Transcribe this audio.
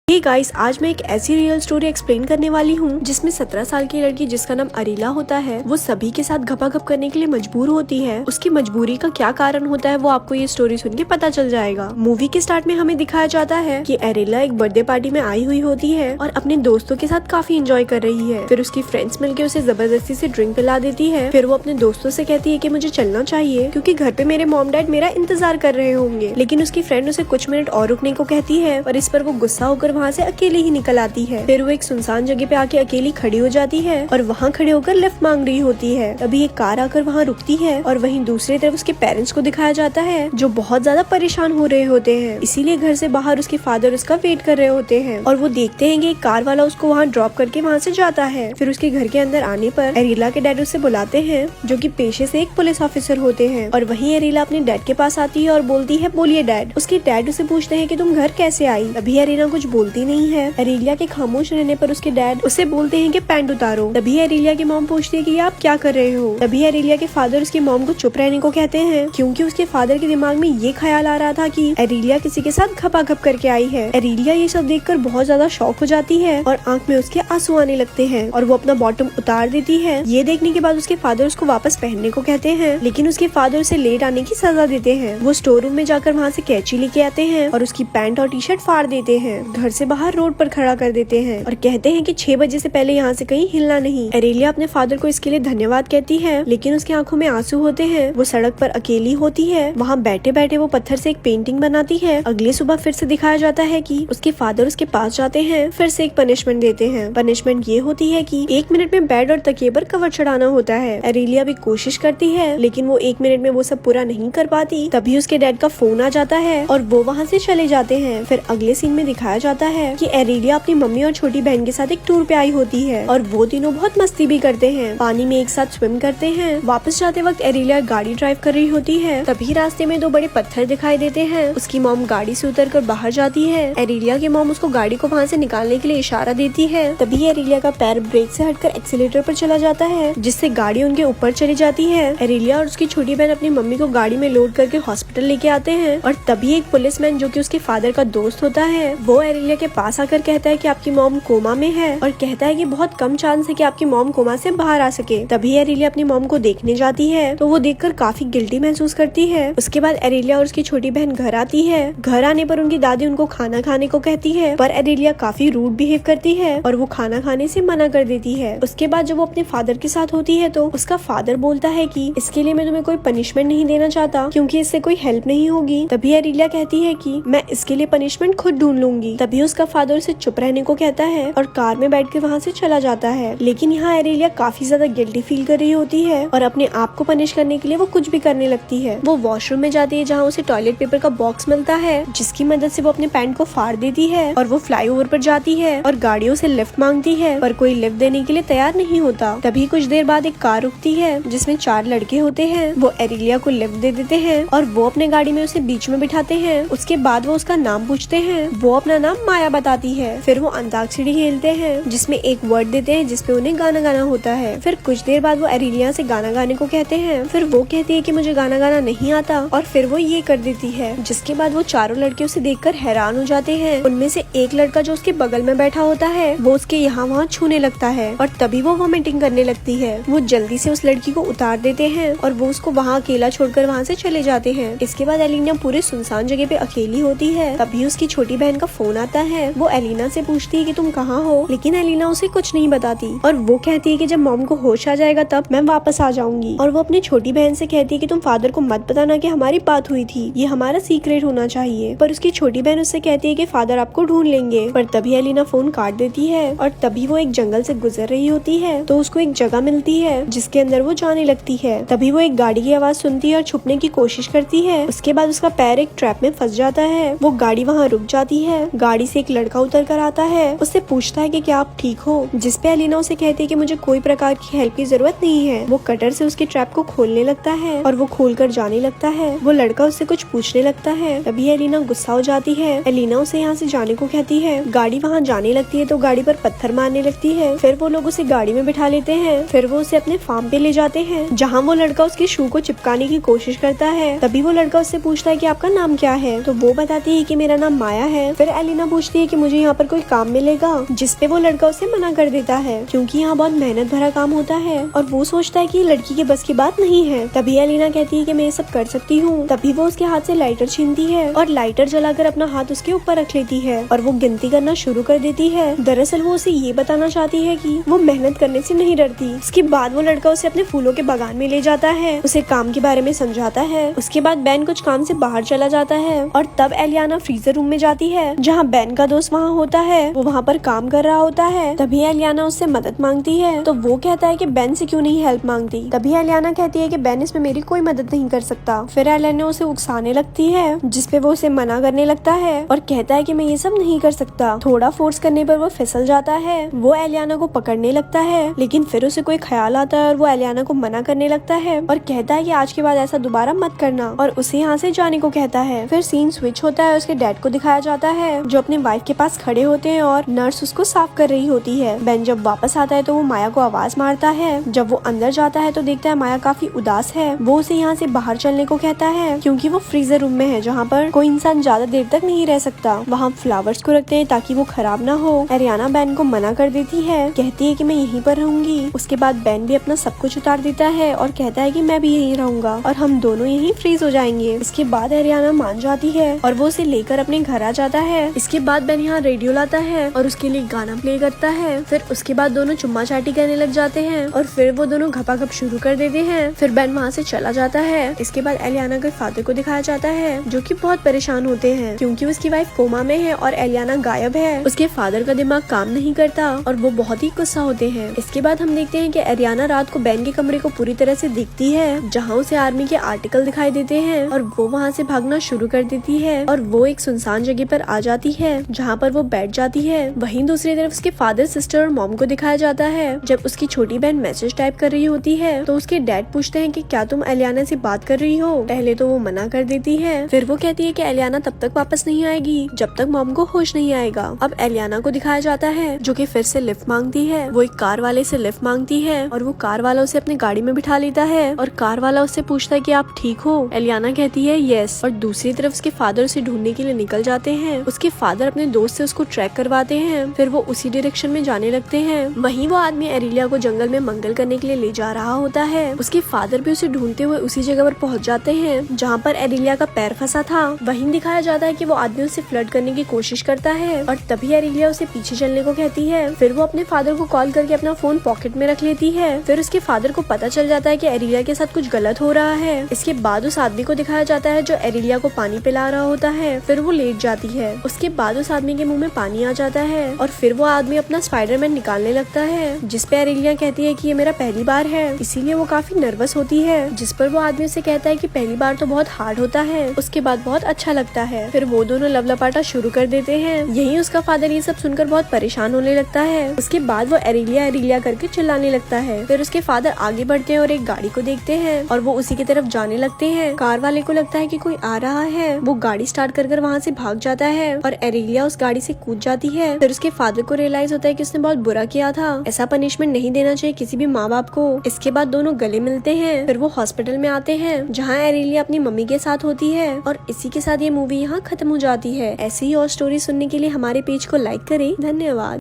Hey guys, आज मैं एक ऐसी रियल स्टोरी एक्सप्लेन करने वाली हूँ जिसमें 17 साल की लड़की जिसका नाम अरीला होता है वो सभी के साथ घपाघप करने के लिए मजबूर होती है। उसकी मजबूरी का क्या कारण होता है वो आपको ये स्टोरी सुन के पता चल जाएगा। मूवी के स्टार्ट में हमें दिखाया जाता है कि अरीला एक बर्थडे पार्टी में आई हुई होती है और अपने दोस्तों के साथ काफी एंजॉय कर रही है। फिर उसकी फ्रेंड्स मिलकर उसे जबरदस्ती से ड्रिंक पिला देती है। फिर वो अपने दोस्तों से कहती है कि मुझे चलना चाहिए क्योंकि घर पे मेरे मॉम डैड मेरा इंतजार कर रहे होंगे। लेकिन उसकी फ्रेंड उसे कुछ मिनट और रुकने को कहती है और इस पर वो गुस्सा होकर वहाँ से अकेले ही निकल आती है। फिर वो एक सुनसान जगह पे आके अकेली खड़ी हो जाती है और वहाँ खड़े होकर लिफ्ट मांग रही होती है। तभी एक कार आकर वहाँ रुकती है और वहीं दूसरी तरफ उसके पेरेंट्स को दिखाया जाता है जो बहुत ज्यादा परेशान हो रहे होते हैं। इसीलिए घर से बाहर उसके फादर उसका वेट कर रहे होते हैं और वो देखते हैं कि एक कार वाला उसको वहाँ ड्रॉप करके वहाँ से जाता है। फिर उसके घर के अंदर आने पर अरीला के डैड उसे बुलाते हैं जो कि पेशे से एक पुलिस ऑफिसर होते हैं। और वहीं अरीला अपने डैड के पास आती है और बोलती है बोलिए डैड। उसके डैड उसे पूछते हैं कि तुम घर कैसे आई। अभी अरीला कुछ बोलती नहीं है। अरीला के खामोश रहने पर उसके डैड उसे बोलते हैं कि पैंट उतारो। तभी अरीला की मॉम पूछती है कि आप क्या कर रहे हो। तभी अरीला के फादर उसकी मॉम को चुप रहने को कहते हैं क्योंकि उसके फादर के दिमाग में ये ख्याल आ रहा था कि अरीला किसी के साथ घपाघप करके आई है। अरीला ये सब देखकर बहुत ज्यादा शॉक हो जाती है और आंख में उसके आंसू आने लगते हैं और वो अपना बॉटम उतार देती है। ये देखने के बाद उसके फादर उसको वापस पहनने को कहते हैं लेकिन उसके फादर उसे लेट आने की सजा देते हैं। वो स्टोर रूम में जाकर वहाँ से कैंची लेके आते हैं और उसकी पैंट और टी शर्ट फाड़ देते हैं। घर से बाहर रोड पर खड़ा कर देते हैं और कहते हैं कि 6 बजे से पहले यहाँ से कहीं हिलना नहीं। अरेलिया अपने फादर को इसके लिए धन्यवाद कहती है लेकिन उसकी आंखों में आंसू होते हैं। वो सड़क पर अकेली होती है। वहाँ बैठे बैठे वो पत्थर से एक पेंटिंग बनाती है। अगली सुबह फिर से दिखाया जाता है कि उसके फादर उसके पास जाते हैं, फिर से एक पनिशमेंट देते हैं। पनिशमेंट ये होती है कि 1 मिनट में बेड और तकिए पर कवर चढ़ाना होता है। अरेलिया भी कोशिश करती है लेकिन वो 1 मिनट में वो सब पूरा नहीं कर पाती। तभी उसके डैड का फोन आ जाता है और वो वहाँ से चले जाते हैं। फिर अगले सीन में दिखाया जाता है कि अरेलिया अपनी मम्मी और छोटी बहन के साथ एक टूर पे आई होती है और वो तीनों बहुत मस्ती भी करते हैं। पानी में एक साथ स्विम करते हैं। वापस जाते वक्त अरेलिया गाड़ी ड्राइव कर रही होती है। तभी रास्ते में 2 बड़े पत्थर दिखाई देते हैं। उसकी मॉम गाड़ी से उतरकर बाहर जाती है। अरेलिया की मॉम उसको गाड़ी को वहाँ से निकालने के लिए इशारा देती है। तभी अरेलिया का पैर ब्रेक से हटकर एक्सीलेटर पर चला जाता है जिससे गाड़ी उनके ऊपर चली जाती है। अरेलिया और उसकी छोटी बहन अपनी मम्मी को गाड़ी में लोड करके हॉस्पिटल लेके आते हैं और तभी एक पुलिसमैन जो कि उसके फादर का दोस्त होता है वो अरेलिया के पास आकर कहता है कि आपकी मॉम कोमा में है और कहता है कि बहुत कम चांस है कि आपकी मॉम कोमा से बाहर आ सके। तभी अरेलिया अपनी मॉम को देखने जाती है तो वो देखकर काफी गिल्टी महसूस करती है। उसके बाद अरेलिया और उसकी छोटी बहन घर आती है। घर आने पर उनकी दादी उनको खाना खाने को कहती है पर अरेलिया काफी रूड बिहेव करती है और वो खाना खाने से मना कर देती है। उसके बाद जब वो अपने फादर के साथ होती है तो उसका फादर बोलता है कि इसके लिए मैं तुम्हें कोई पनिशमेंट नहीं देना चाहता क्योंकि इससे कोई हेल्प नहीं होगी। तभी अरेलिया कहती है कि मैं इसके लिए पनिशमेंट खुद ढूंढ लूंगी। तभी उसका फादर उसे चुप रहने को कहता है और कार में बैठ के वहाँ से चला जाता है। लेकिन यहाँ अरेलिया काफी ज्यादा गिल्टी फील कर रही होती है और अपने आप को पनिश करने के लिए वो कुछ भी करने लगती है। वो वॉशरूम में जाती है जहाँ उसे टॉयलेट पेपर का बॉक्स मिलता है जिसकी मदद से वो अपने पैंट को फाड़ देती है और वो फ्लाईओवर पर जाती है और गाड़ियों से लिफ्ट मांगती है पर कोई लिफ्ट देने के लिए तैयार नहीं होता। तभी कुछ देर बाद एक कार रुकती है जिसमें 4 लड़के होते हैं। वो अरेलिया को लिफ्ट दे देते हैं और वो अपने गाड़ी में उसे बीच में बिठाते हैं। उसके बाद वो उसका नाम पूछते हैं। वो अपना नाम माया बताती है। फिर वो अंताक्षरी खेलते हैं जिसमें एक वर्ड देते हैं जिसपे उन्हें गाना गाना होता है। फिर कुछ देर बाद वो अरेलिया से गाना गाने को कहते हैं। फिर वो कहती है कि मुझे गाना गाना नहीं आता और फिर वो ये कर देती है जिसके बाद वो चारों लड़के उसे देखकर हैरान हो जाते हैं। उनमें से एक लड़का जो उसके बगल में बैठा होता है वो उसके यहाँ वहाँ छूने लगता है और तभी वो वॉमिटिंग करने लगती है। वो जल्दी से उस लड़की को उतार देते हैं और वो उसको वहाँ अकेला छोड़कर वहाँ से चले जाते हैं। इसके बाद एलिना पूरे सुनसान जगह पे अकेली होती है। तभी उसकी छोटी बहन का फोन आता है। वो एलिना से पूछती है कि तुम कहाँ हो लेकिन एलिना उसे कुछ नहीं बताती और वो कहती है कि जब मॉम को होश आ जाएगा तब मैं वापस आ जाऊंगी। और वो अपनी छोटी बहन से कहती है कि तुम फादर को मत बताना कि हमारी बात हुई थी, ये हमारा सीक्रेट होना चाहिए। पर उसकी छोटी बहन उससे कहती है कि फादर आपको ढूंढ लेंगे। पर तभी एलिना फोन काट देती है और तभी वो एक जंगल से गुजर रही होती है तो उसको एक जगह मिलती है जिसके अंदर वो जाने लगती है। तभी वो एक गाड़ी की आवाज सुनती है और छुपने की कोशिश करती है। उसके बाद उसका पैर एक ट्रैप में फंस जाता है। वो गाड़ी वहाँ रुक जाती है। गाड़ी से एक लड़का उतर कर आता है। उससे पूछता है कि क्या आप ठीक हो, जिसपे एलिना उसे कहती है कि मुझे कोई प्रकार की हेल्प की जरूरत नहीं है। वो कटर से उसके ट्रैप को खोलने लगता है और वो खोल कर जाने लगता है। वो लड़का उससे कुछ पूछने लगता है। तभी एलिना गुस्सा हो जाती है। एलिना उसे यहाँ से जाने को कहती है। गाड़ी वहाँ जाने लगती है तो गाड़ी पर पत्थर मारने लगती है। फिर वो लोग उसे गाड़ी में बिठा लेते हैं। फिर वो उसे अपने फार्म पे ले जाते हैं जहाँ वो लड़का उसके शू को चिपकाने की कोशिश करता है। तभी वो लड़का उससे पूछता है कि आपका नाम क्या है तो वो बताती है कि मेरा नाम माया है। फिर एलिना पूछती है कि मुझे यहाँ पर कोई काम मिलेगा, जिसपे वो लड़का उसे मना कर देता है क्योंकि यहाँ बहुत मेहनत भरा काम होता है और वो सोचता है कि लड़की के बस की बात नहीं है। तभी एलिना कहती है कि मैं ये सब कर सकती हूँ। तभी वो उसके हाथ से लाइटर छीनती है और लाइटर जलाकर अपना हाथ उसके ऊपर रख लेती है और वो गिनती करना शुरू कर देती है। दरअसल वो उसे ये बताना चाहती है कि वो मेहनत करने से नहीं डरती। उसके बाद वो लड़का उसे अपने फूलों के बागान में ले जाता है, उसे काम के बारे में समझाता है। उसके बाद बेन कुछ काम से बाहर चला जाता है और तब एलियाना फ्रीजर रूम में जाती है जहाँ बेन का दोस्त वहाँ होता है। वो वहाँ पर काम कर रहा होता है। तभी एलियाना उससे मदद मांगती है तो वो कहता है कि बेन से क्यों नहीं हेल्प मांगती। तभी एलियाना कहती है कि बेन इसमें मेरी कोई मदद नहीं कर सकता। फिर एलियाना उसे उकसाने लगती है जिसपे वो उसे मना करने लगता है और कहता है कि मैं ये सब नहीं कर सकता। थोड़ा फोर्स करने पर वो फिसल जाता है। वो एलियाना को पकड़ने लगता है लेकिन फिर उसे कोई ख्याल आता है और वो एलियाना को मना करने लगता है और कहता है कि आज के बाद ऐसा दोबारा मत करना और उसे यहाँ से जाने को कहता है। फिर सीन स्विच होता है, उसके डैड को दिखाया जाता है जो अपने वाइफ के पास खड़े होते हैं और नर्स उसको साफ कर रही होती है। बेन जब वापस आता है तो वो माया को आवाज मारता है। जब वो अंदर जाता है तो देखता है माया काफी उदास है। वो उसे यहाँ से बाहर चलने को कहता है क्योंकि वो फ्रीजर रूम में है जहाँ पर कोई इंसान ज्यादा देर तक नहीं रह सकता। वहाँ फ्लावर्स को रखते हैं ताकि वो खराब ना हो। एरियाना बेन को मना कर देती है, कहती है कि मैं यहीं पर रहूंगी। उसके बाद बेन भी अपना सब कुछ उतार देता है और कहता है कि मैं भी यहीं रहूंगा और हम दोनों यहीं फ्रीज हो जाएंगे। इसके बाद एरियाना मान जाती है और वो उसे लेकर अपने घर आ जाता है। इसके बाद बेन यहाँ रेडियो लाता है और उसके लिए गाना प्ले करता है। फिर उसके बाद दोनों चुम्मा चाटी करने लग जाते हैं और फिर वो दोनों घपाघप शुरू कर देते हैं। फिर बेन वहाँ से चला जाता है। इसके बाद एलियाना के फादर को दिखाया जाता है जो कि बहुत परेशान होते हैं क्योंकि उसकी वाइफ कोमा में है और एलियाना गायब है। उसके फादर का दिमाग काम नहीं करता और वो बहुत ही गुस्सा होते हैं। इसके बाद हम देखते हैं कि एरियाना रात को बेन के कमरे को पूरी तरह से देखती है जहाँ उसे आर्मी के आर्टिकल दिखाई देते हैं और वो वहाँ से भागना शुरू कर देती है और वो एक सुनसान जगह पर आ जाती है जहाँ पर वो बैठ जाती है। वहीं दूसरी तरफ उसके फादर, सिस्टर और मॉम को दिखाया जाता है। जब उसकी छोटी बहन मैसेज टाइप कर रही होती है तो उसके डैड पूछते हैं कि क्या तुम एलियाना से बात कर रही हो। पहले तो वो मना कर देती है, फिर वो कहती है कि एलियाना तब तक वापस नहीं आएगी जब तक मॉम को होश नहीं आएगा। अब एलियाना को दिखाया जाता है जो कि फिर से लिफ्ट मांगती है। वो एक कार वाले से लिफ्ट मांगती है और वो कार वाला उसे अपनी गाड़ी में बिठा लेता है और कार वाला उससे पूछता है कि आप ठीक हो। एलियाना कहती है यस और दूसरी तरफ उसके फादर उसे ढूंढने के लिए निकल जाते हैं। उसके फादर अपने दोस्त से उसको ट्रैक करवाते हैं, फिर वो उसी डायरेक्शन में जाने लगते हैं। वहीं वो आदमी एरिलिया को जंगल में मंगल करने के लिए ले जा रहा होता है। उसके फादर भी उसे ढूंढते हुए उसी जगह पर पहुंच जाते हैं जहाँ पर एरिलिया का पैर फंसा था। वहीं दिखाया जाता है कि वो आदमी उससे फ्लर्ट करने की कोशिश करता है और तभी एरिलिया उसे पीछे चलने को कहती है। फिर वो अपने फादर को कॉल करके अपना फोन पॉकेट में रख लेती है। फिर उसके फादर को पता चल जाता है कि एरिलिया के साथ कुछ गलत हो रहा है। इसके बाद उस आदमी को दिखाया जाता है जो एरिलिया को पानी पिला रहा होता है। फिर वो लेट जाती है। उसके बाद उस आदमी के मुंह में पानी आ जाता है और फिर वो आदमी अपना स्पाइडरमैन निकालने लगता है जिसपे एरिलिया कहती है कि ये मेरा पहली बार है, इसीलिए वो काफी नर्वस होती है। जिस पर वो आदमी से कहता है कि पहली बार तो बहुत हार्ड होता है, उसके बाद बहुत अच्छा लगता है। फिर वो दोनों लवलपाटा शुरू कर देते हैं। यहीं उसका फादर ये सब सुनकर बहुत परेशान होने लगता है। उसके बाद वो एरिलिया एरिलिया करके चिल्लाने लगता है। फिर उसके फादर आगे बढ़ते हैं और एक गाड़ी को देखते हैं और वो उसी की तरफ जाने लगते हैं। कार वाले को लगता है कि कोई आ रहा है। वो गाड़ी स्टार्ट कर वहाँ से भाग जाता है और एरिलिया उस गाड़ी से कूद जाती है। फिर उसके फादर को रियलाइज होता है कि उसने बहुत बुरा किया था, ऐसा पनिशमेंट नहीं देना चाहिए किसी भी माँ बाप को। इसके बाद दोनों गले मिलते हैं। फिर वो हॉस्पिटल में आते हैं जहाँ एरिलिया अपनी मम्मी के साथ होती है और इसी के साथ ये मूवी यहाँ खत्म हो जाती है। ऐसी ही और स्टोरी सुनने के लिए हमारे पेज को लाइक करें। धन्यवाद।